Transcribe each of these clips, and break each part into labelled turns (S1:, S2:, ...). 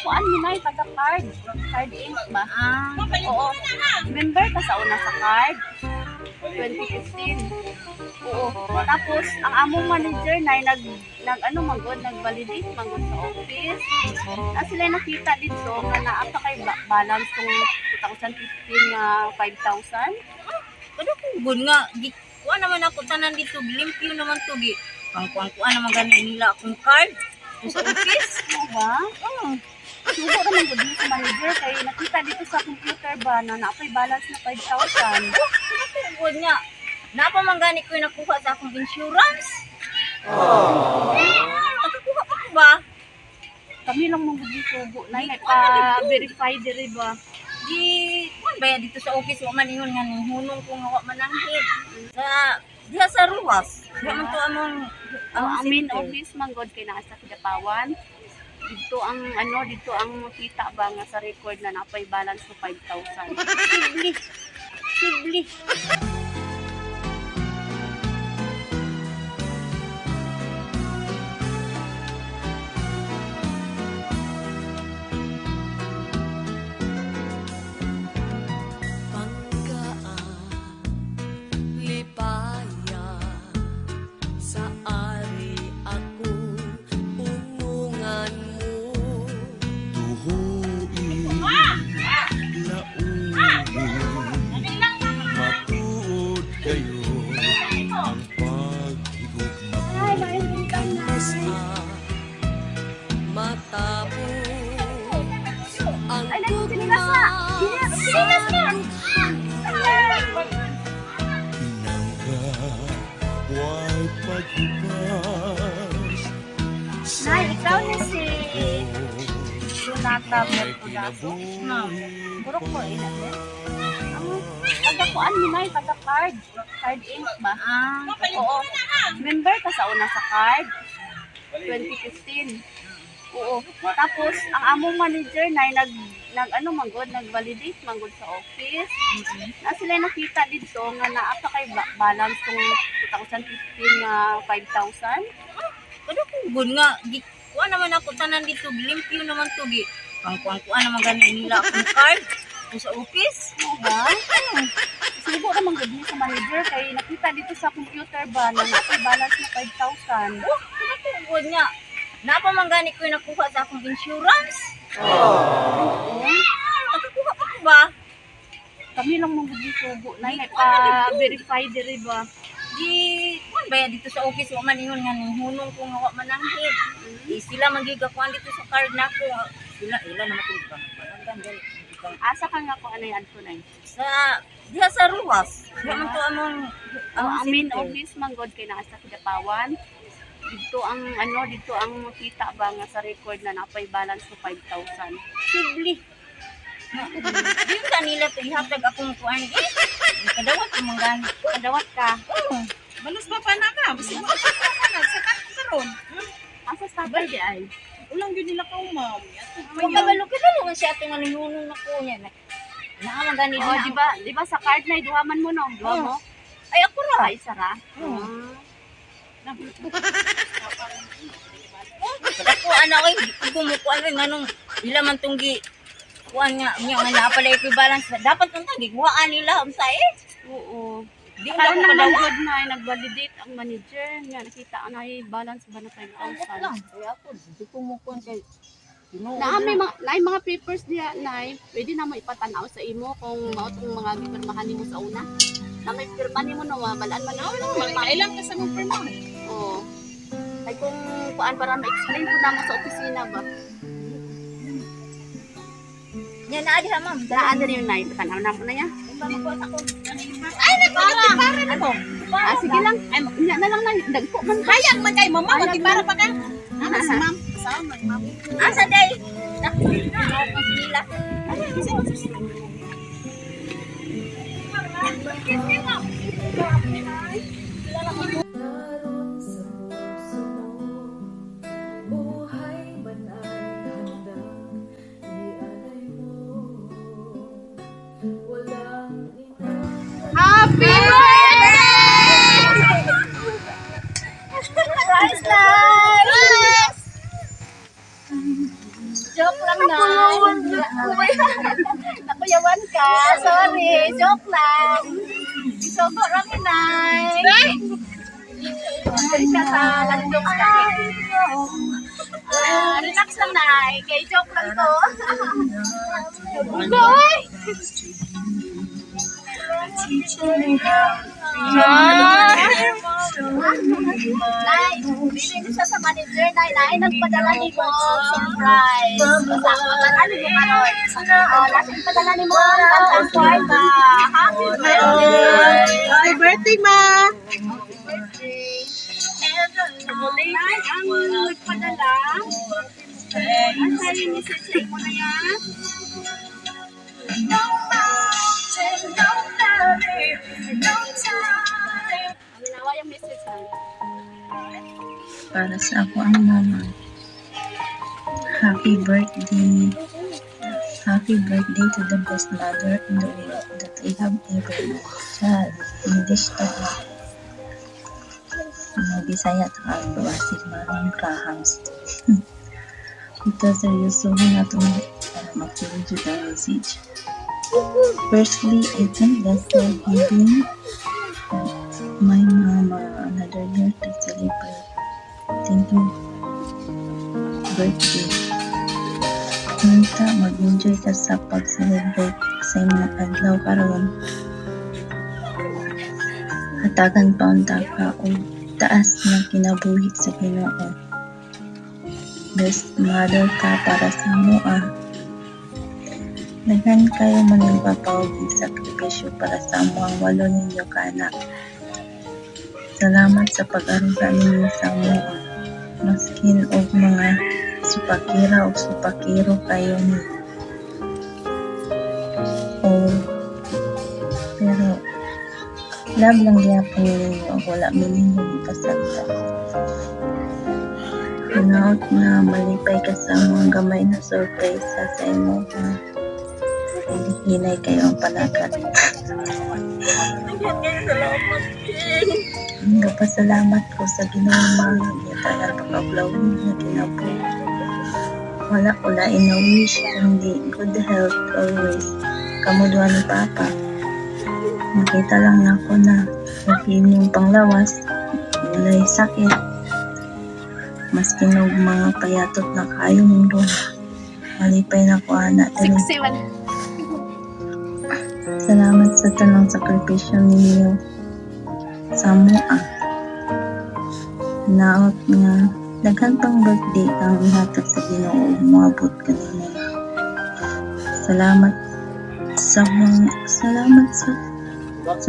S1: kuan mo na taga-card. Card Inc. ba? Oo. Member ka sa una sa card. 2015. Oo. Tapos, ang among manager na nag-validate manggod sa office. Na sila nakita dito nga naa pa kay balance tong 2015 nga 5,000.
S2: Kada ko bun nga kuha naman ako tanan dito limpyo naman to gi. Kuha naman gani nila akong card sa office.
S1: Ano ba? Sugo naman gud sa manager kay nakita dito sa computer ba na naapay balance na 5,000.
S2: Bun nga napa man gani ko yung nakuha sa akong insurance. Nakakuha pa ko ba?
S1: Kami lang mong gud sugo na pa-verify diri ba.
S2: Di kuan ba dito sa office wa man ingon nga ning hunong ko nga wa mananghid. Sa diha sa ruwas. Wa man to among
S1: Ang main office manggod kay naa sa Kidapawan. Dito ang makita ba nga sa record na napay balance na 5,000.
S2: Sibli.
S1: Ay, nagtinilas na! Tinilas na! Nay, ikaw na si Sunata Mertudaso. Puro ko ilan eh. Taga-kuan mo na taga-card. Card Inc. ba? Oo. Member ka sa una sa card. 2015. Oo. Tapos, ang among manager na nag-validate manggod sa office. Na sila nakita dito nga naa pa kay balance tong 2015 nga 5,000.
S2: Kada ko bun nga kuha naman ako tanan dito limpyo naman to gi. Kuha naman gani nila akong card sa office.
S1: Ano ba? Sugo naman gud sa manager kay nakita dito sa computer ba na napay balance na 5,000.
S2: Kada ko bun nga napa man gani ko yung nakuha sa akong insurance. Nakakuha pa ko ba?
S1: Kami lang mong gud sugo na pa-verify diri ba.
S2: Di kuan ba dito sa office wa man ingon nga ning hunong ko nga wa mananghid. Sila magigakuan dito sa card nako. Sila naman ko ba.
S1: Asa ka nga ko anay adto nay?
S2: Sa diha sa ruwas. Wa man to among
S1: ang main office manggod kay naa sa Kidapawan. Dito ang makita ba nga sa record na napay balance na 5,000.
S2: Sibli. Di ka nila to ihatag akong kuan eh. Kadawat ko mong gani.
S1: Kadawat ka.
S3: Balos ba pa na ka? Basta mo ka na. Sa kanto karon.
S1: Asa sabay di ay?
S3: Ulang yun nila ka umam.
S2: Magkabalo ka naman siya ating nanunong na ko niya. Naamang gani
S1: Oh, di ba sa card na duhaman mo no? Duha mo?
S2: Ay ako ra.
S1: Ay sara.
S2: Ako ana oy, kumukuan oy nganong ila man tong gi kuan nga nga na pala equivalence dapat kung giguhaan nila unsa eh.
S1: Oo.
S2: Di
S1: Karon
S2: ko
S1: lang
S2: daw
S1: good na nag-validate ang manager nga nakita ang ay balance ba na 5,000.
S2: Kaya ako di ko mo kuan kay
S1: May mga papers diya nay, pwede na mo ipatanaw sa imo kung mao tong mga gipirmahan nimo sa una. Na may pirma nimo no, balaan man nimo.
S3: Kailan ka sa mong perma?
S1: Oo. Ay kung kuan para ma-explain ko na mo sa opisina ba.
S2: nya na diha ma'am.
S1: Daan na rin nay, tanaw na mo na ya.
S2: Ay nagpara ano?
S1: Sige lang. Ay nya na lang nay, dagko man.
S3: Hayang man kay mama, wag para pa ka.
S1: Ana si ma'am.
S3: Sama ma'am.
S2: Asa day? Ako sila.
S1: Happy birthday! Surprise live! Joke lang Nay. Nakuyawan ka. Sorry. Joke lang. Isogo rami, Nay. Sorry ka sa landong ka. Relax lang, Nay. Kay joke lang to. Ugoy! Nay, bilhin siya sa manager, Nay. Nay, nagpadala ni mo surprise. Basta ako magandang ni mo karon. Lasing padala ni mo ang kwarta. Happy birthday!
S3: Happy birthday, ma!
S1: Nay, ang nagpadala. Ang sa'yo message sa imo na yan. Ang ginawa yung message na.
S4: Para sa ako ang mama. Happy birthday. Happy birthday to the best mother in the world that I have ever known. Child, English to ha. Mga Bisaya at Albawasig marang kahams. Ito seryosohin natin para mag-video ang message. Firstly, I thank God for giving my mama another year to celebrate. Thank you. Birthday. Manta, mag-enjoy ka sa pag-celebrate sa imong adlaw karon. Hatagan pa unta ka o taas na kinabuhi sa Ginoo. Best mother ka para sa mua. Daghan kayo managpapawag sakripisyo para sa amuang 8 ninyo kana. Salamat sa pag-aruga ninyo sa mua. Maskin og mga supakira o supakiro kayo ni. Pero love lang gyapon ninyo o wala mo ninyo ipasagta. Pinaot na malipay ka sa mga gamay na surprise sa imo ha. Hinay kayo ang panagat. Nagpasalamat ko sa Ginoo mga gitanan pagkablawin na kinapo. Wala ko lain na wish kundi good health always. Kamuduan ni Papa. Nakita lang na ako na okay yung panglawas. Walay sakit. Mas kinog mga payatot na kayo mundo. Malipay na ko anak. Salamat sa tanang sakripisyo ninyo sa mua. Naot nga daghan pang birthday ang ihatag sa Ginoo moabot kanina. Salamat sa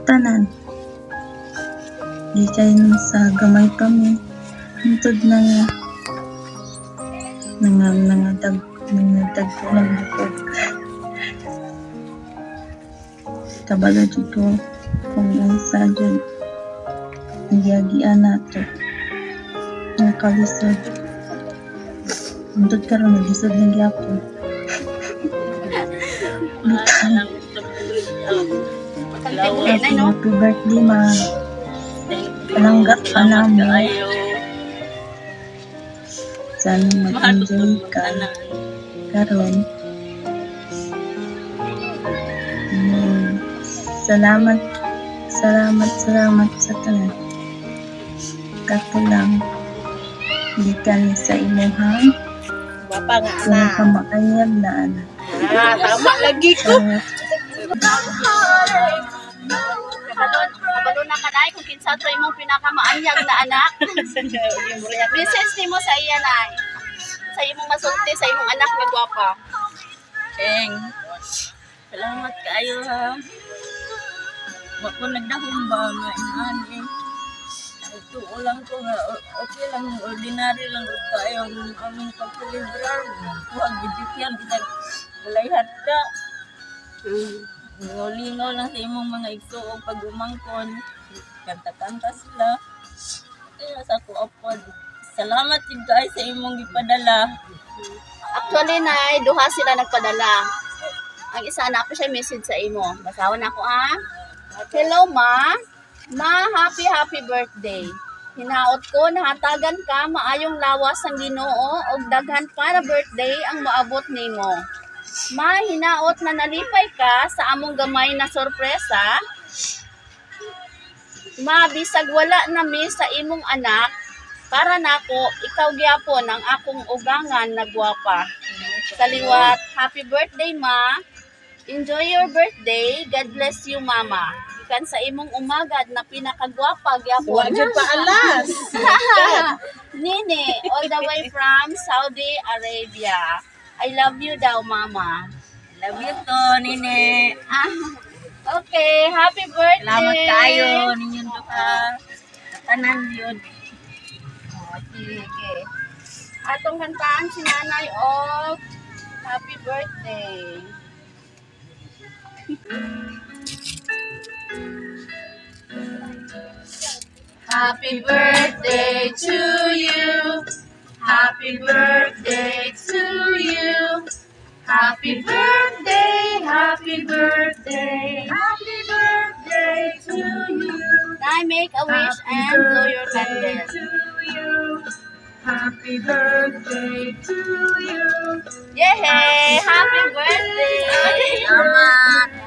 S4: tanan. Di kayo sa gamay pa mi. Hintod na nga nangadag ko ng bukod. Kabalo dito kung unsa dyan nagyagian nato nakalisod untod karon nagisod ng gyapon happy birthday ma palangga ka namin sana mag-enjoy ka karon. Salamat sa tanan. Kato lang, gikan sa imuhang
S3: Bapa nga
S4: kung ka makayag na anak.
S3: tama lagi ko.
S1: Kabalo na ka, Nay, kung kinsa to imong pinakamaanyag na anak. Message ni mo sa iya, Nay. Sa imong masulti, sa imong anak na gwapa.
S2: Eng. Salamat kayo ha. Wako nagdahong ba nga inani. Ito lang ko nga okay lang ordinary lang ug kayo ang aming pagkulibrar. Huwag bidikyan kita galayhat ka. Lingaw lang sa imong mga igsuog pag-umangkon. Kanta-kanta sila. Kaya sa ko apod. Salamat din guys sa imong gipadala.
S1: Actually, Nay, duha sila nagpadala. Ang isa na ako siya message sa imo. Basawan ako, ha? Hello, Ma. Ma, happy birthday. Hinaot ko nahatagan ka maayong lawas ang Ginoo og daghan pa na birthday ang moabot nimo. Ma, hinaot na nalipay ka sa among gamay na sorpresa. Ma, bisag wala na mi sa imong anak, para nako ikaw gyapon ang akong ugangan na gwapa. Saliwat, happy birthday ma. Enjoy your birthday. God bless you mama. Ikan sa imong umagad na pinakagwapa gyapon.
S3: Wajud pa alas.
S1: Nini, all the way from Saudi Arabia. I love you daw mama.
S2: Love you to, nini.
S1: Ah, okay, happy birthday.
S2: Salamat kayo ninyong duha. Tanan yun.
S1: Oh, sige. Atong kantaan si Nanay og happy birthday. Happy birthday to you. Happy birthday to you. Happy birthday, happy birthday, happy birthday to you. Now make a wish and blow your candle.
S3: To you. Happy birthday to you.
S1: Yay! Happy birthday!
S2: Salamat.